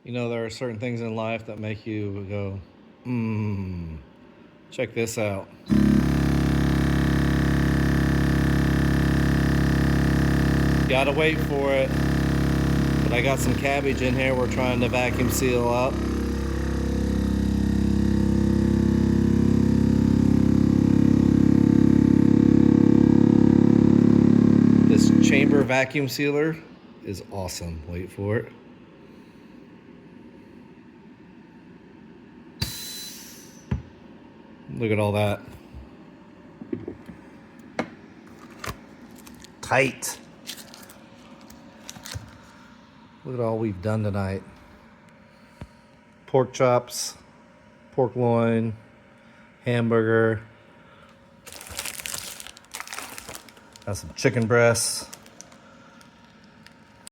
You know, there are certain things in life that make you go, check this out. Gotta wait for it. But I got some cabbage in here we're trying to vacuum seal up. This chamber vacuum sealer is awesome. Wait for it. Look at all that. Tight. Look at all we've done tonight. Pork chops, pork loin, hamburger. Got some chicken breasts.